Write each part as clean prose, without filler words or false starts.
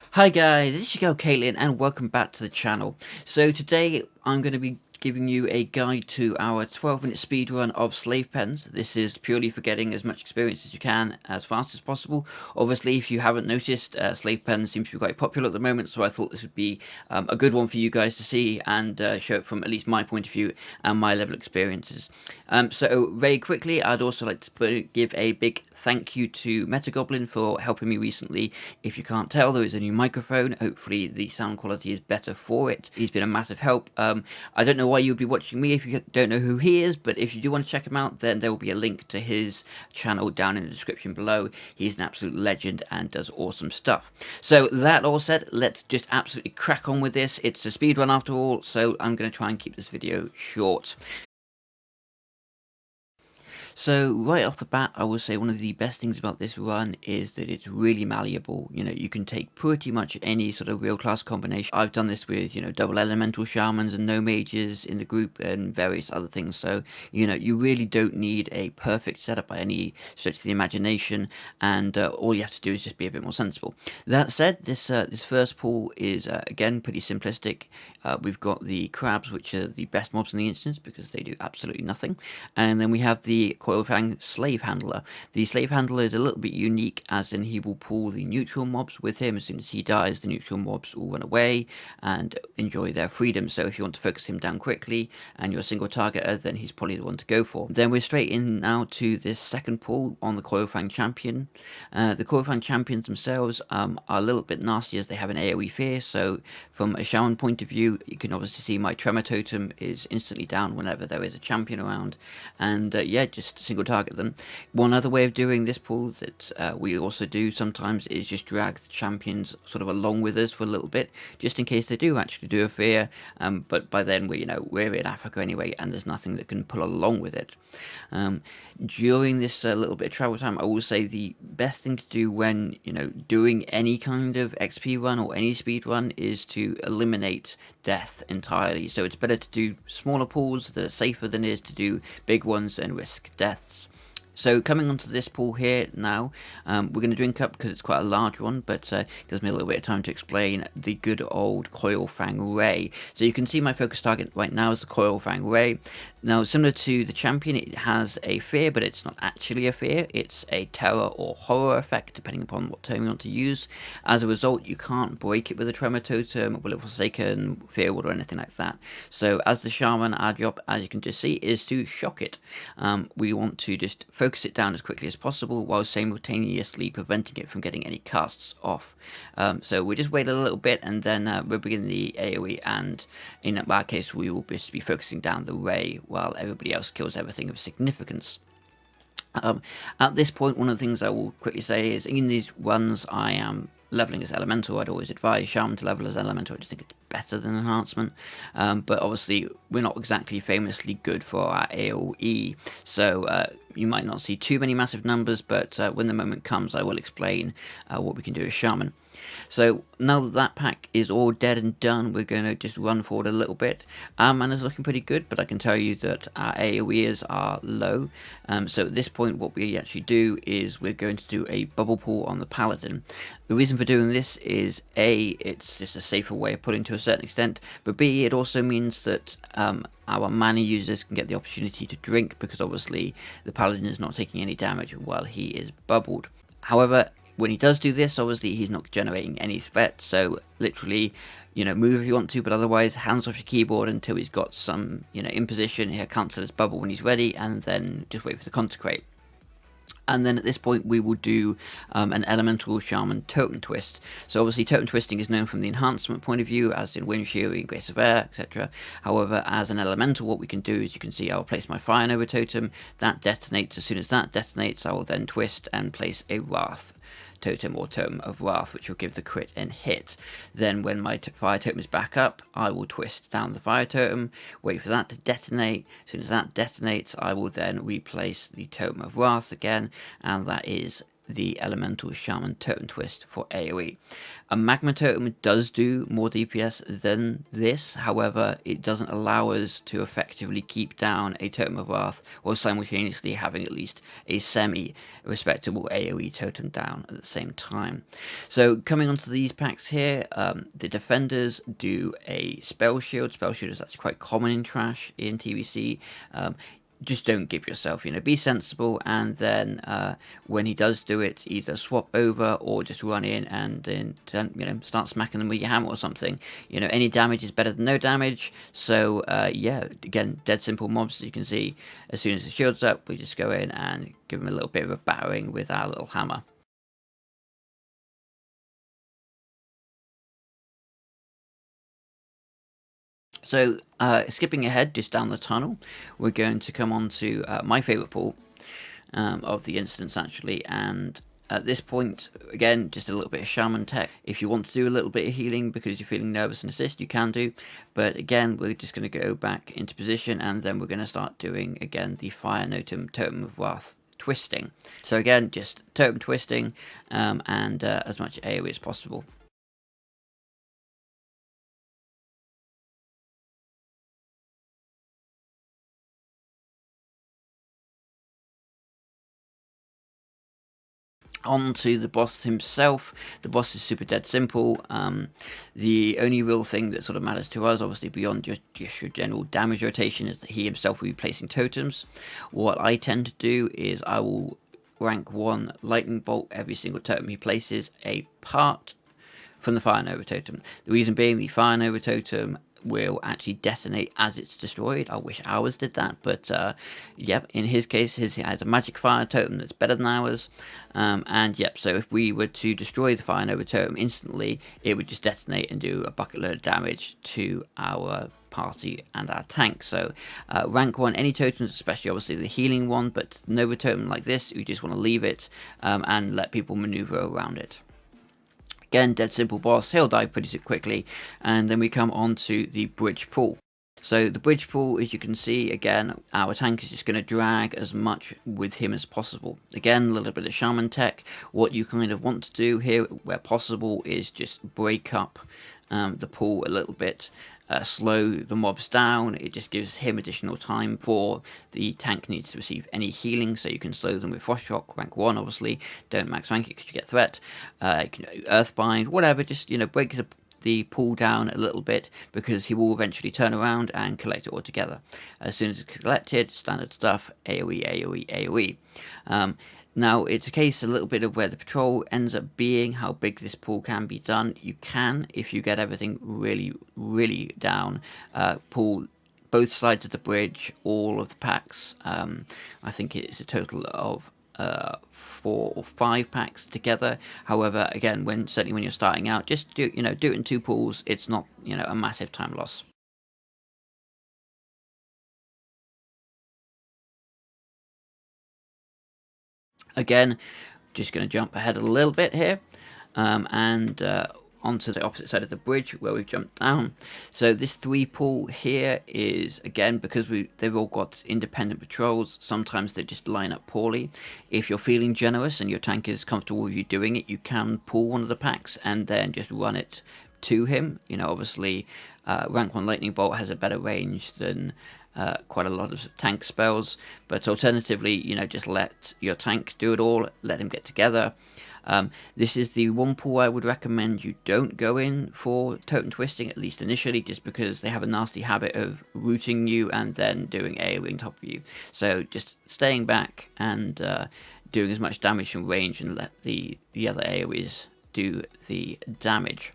Hi guys, this is your girl Caitlin and welcome back to the channel. So today I'm going to be giving you a guide to our 12-minute speedrun of Slavepens. This is purely for getting as much experience as you can as fast as possible. Obviously, if you haven't noticed, Slavepens seems to be quite popular at the moment, so I thought this would be a good one for you guys to see and show it from at least my point of view and my level of experiences. So very quickly, I'd also like to give a big thank you to Metagoblin for helping me recently. If you can't tell, there is a new microphone. Hopefully the sound quality is better for it. He's been a massive help. I don't know why you would be watching me if you don't know who he is, but if you do want to check him out, then there will be a link to his channel down in the description below. He's an absolute legend and does awesome stuff. So that all said, let's just absolutely crack on with this. It's a speedrun after all, so I'm going to try and keep this video short. So right off the bat, I will say one of the best things about this run is that it's really malleable. You know, you can take pretty much any sort of real class combination. I've done this with, double elemental shamans and no mages in the group and various other things. So, you really don't need a perfect setup by any stretch of the imagination, and all you have to do is just be a bit more sensible. That said, this first pool is again pretty simplistic. We've got the crabs, which are the best mobs in the instance because they do absolutely nothing, and then we have the Coil Fang Slave Handler. The Slave Handler is a little bit unique, as in he will pull the neutral mobs with him. As soon as he dies, the neutral mobs will run away and enjoy their freedom. So if you want to focus him down quickly and you're a single targeter, then he's probably the one to go for. Then we're straight in now to this second pull on the Coil Fang Champion. The Coil Fang Champions themselves are a little bit nasty as they have an AoE fear. So from a Shaman point of view, you can obviously see my Tremor Totem is instantly down whenever there is a champion around. And yeah, just single target them. One other way of doing this pull that we also do sometimes is just drag the champions sort of along with us for a little bit, just in case they do actually do a fear. But by then we're in Africa anyway, and there's nothing that can pull along with it. During this little bit of travel time, I will say the best thing to do when doing any kind of XP run or any speed run is to eliminate death entirely. So it's better to do smaller pools that are safer than it is to do big ones and risk deaths. So coming onto this pool here now, we're going to drink up because it's quite a large one, but it gives me a little bit of time to explain the good old Coil Fang Ray. So you can see my focus target right now is the Coil Fang Ray. Now, similar to the champion, it has a fear, but it's not actually a fear. It's a terror or horror effect, depending upon what term you want to use. As a result, you can't break it with a Tremor Totem, Will of Forsaken, Fear Ward, or anything like that. So as the Shaman, our job, as you can just see, is to shock it. We want to just focus it down as quickly as possible while simultaneously preventing it from getting any casts off. So we just wait a little bit and then we'll begin the AoE, and in that case we will just be focusing down the Ray while everybody else kills everything of significance. At this point, one of the things I will quickly say is in these runs I am leveling as elemental. I'd always advise Shaman to level as elemental. I just think it's better than enhancement, but obviously we're not exactly famously good for our AoE, so you might not see too many massive numbers, but when the moment comes I will explain what we can do as Shaman. So now that that pack is all dead and done, we're going to just run forward a little bit. Our mana's looking pretty good, but I can tell you that our AoEs are low. So at this point what we actually do is we're going to do a bubble pool on the Paladin. The reason for doing this is A, it's just a safer way of pulling to a certain extent, but B, it also means that our mana users can get the opportunity to drink, because obviously the Paladin is not taking any damage while he is bubbled. However, when he does do this, obviously he's not generating any threat, so literally, move if you want to, but otherwise hands off your keyboard until he's got some, in position. He'll cancel his bubble when he's ready, and then just wait for the consecrate. And then at this point we will do an elemental shaman totem twist. So obviously totem twisting is known from the enhancement point of view, as in Wind Fury, Grace of Air, etc. However, as an elemental, what we can do is, you can see I'll place my Fire Nova totem, that detonates. As soon as that detonates, I will then twist and place a Wrath totem or Totem of Wrath, which will give the crit and hit. Then when my fire totem is back up, I will twist down the fire totem, wait for that to detonate. As soon as that detonates, I will then replace the Totem of Wrath again, and that is the Elemental Shaman Totem Twist for AoE. A Magma Totem does do more DPS than this, however, it doesn't allow us to effectively keep down a Totem of Wrath while simultaneously having at least a semi-respectable AoE totem down at the same time. So coming onto these packs here, the Defenders do a Spell Shield. Spell Shield is actually quite common in Trash in TBC. Just don't give yourself, be sensible, and then when he does do it, either swap over or just run in and then, start smacking them with your hammer or something. Any damage is better than no damage, so yeah, again, dead simple mobs, as you can see. As soon as the shield's up, we just go in and give them a little bit of a battering with our little hammer. So, skipping ahead just down the tunnel, we're going to come on to my favourite pool of the instance, actually, and at this point, again, just a little bit of Shaman tech. If you want to do a little bit of healing because you're feeling nervous and assist, you can do, but again, we're just going to go back into position, and then we're going to start doing, again, the Fire Totem of Wrath twisting. So again, just totem twisting, and as much AoE as possible. On to the boss himself. The boss is super dead simple. The only real thing that sort of matters to us, obviously beyond just your general damage rotation, is that he himself will be placing totems. What I tend to do is I will rank 1 lightning bolt every single totem he places, apart from the Fire Nova totem. The reason being, the Fire Nova totem will actually detonate as it's destroyed. I wish ours did that, but yep, in his case, he has a magic fire totem that's better than ours, and yep, so if we were to destroy the Fire Nova totem instantly, it would just detonate and do a bucket load of damage to our party and our tank. So rank 1 any totems, especially obviously the healing one, but Nova totem like this, you just want to leave it and let people maneuver around it. Again, dead simple boss, he'll die pretty quickly, and then we come on to the bridge pool. So the bridge pool, as you can see, again, our tank is just going to drag as much with him as possible. Again, a little bit of Shaman tech. What you kind of want to do here, where possible, is just break up the pool a little bit, slow the mobs down. It just gives him additional time before the tank needs to receive any healing, so you can slow them with Frost Shock, rank 1 obviously, don't max rank it because you get threat, you can Earthbind, whatever, just break the pool down a little bit, because he will eventually turn around and collect it all together. As soon as it's collected, standard stuff, AoE, AoE, AoE. Now, it's a case a little bit of where the patrol ends up being, how big this pool can be done. You can, if you get everything really, really down, pull both sides of the bridge, all of the packs. I think it's a total of 4 or 5 packs together. However, again, certainly when you're starting out, just do it in 2 pools. It's not a massive time loss. Again, just going to jump ahead a little bit here, and onto the opposite side of the bridge where we've jumped down. So this 3 pool here is, again, because they've all got independent patrols, sometimes they just line up poorly. If you're feeling generous and your tank is comfortable with you doing it, you can pull one of the packs and then just run it to him. Obviously, rank 1 lightning bolt has a better range than quite a lot of tank spells, but alternatively, just let your tank do it all, let him get together. This is the one pool I would recommend you don't go in for totem twisting, at least initially, just because they have a nasty habit of rooting you and then doing AoE on top of you. So just staying back and doing as much damage from range, and let the other AoEs do the damage.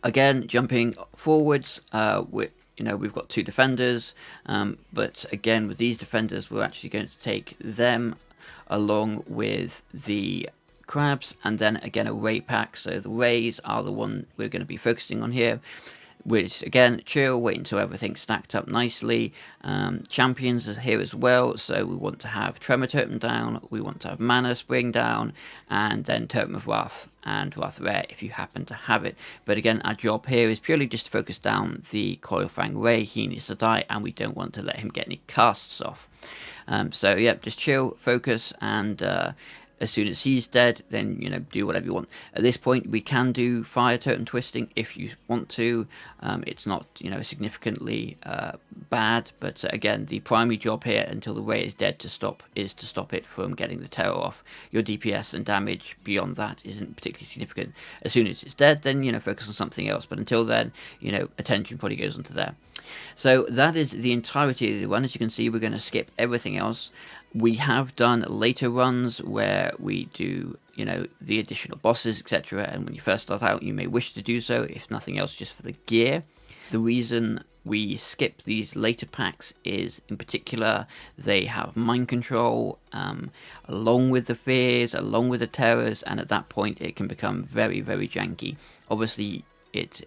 Again, jumping forwards, we've got 2 defenders, but again, with these defenders, we're actually going to take them along with the crabs, and then again a ray pack. So the rays are the one we're going to be focusing on here, which again, chill, wait until everything's stacked up nicely. Champions is here as well, so we want to have Tremor Totem down, we want to have Mana Spring down, and then Totem of Wrath and Wrath Rare if you happen to have it. But again, our job here is purely just to focus down the Coil Fang Ray. He needs to die, and we don't want to let him get any casts off. So yeah, just chill, focus, and As soon as he's dead, then, you know, do whatever you want. At this point, we can do fire totem twisting if you want to. It's not, you know, significantly bad, but again, the primary job here until the ray is dead is to stop it from getting the terror off. Your DPS and damage beyond that isn't particularly significant. As soon as it's dead, then, you know, focus on something else. But until then, you know, attention probably goes onto there. So that is the entirety of the run. As you can see, we're going to skip everything else. We have done later runs where we do, you know, the additional bosses, etc. And when you first start out, you may wish to do so, if nothing else, just for the gear. The reason we skip these later packs is, in particular, they have mind control, along with the fears, along with the terrors, and at that point it can become very, very janky. Obviously, it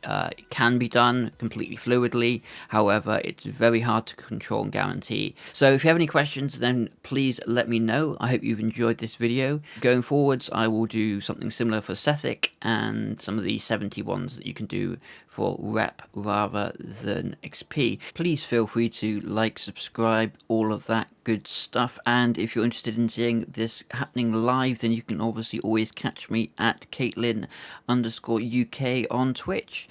can be done completely fluidly, however, it's very hard to control and guarantee. So if you have any questions, then please let me know. I hope you've enjoyed this video. Going forwards, I will do something similar for Sethic and some of the 70 ones that you can do for rep rather than XP. Please feel free to like, subscribe, all of that good stuff, and if you're interested in seeing this happening live, then you can obviously always catch me at Caitlin_UK on Twitch.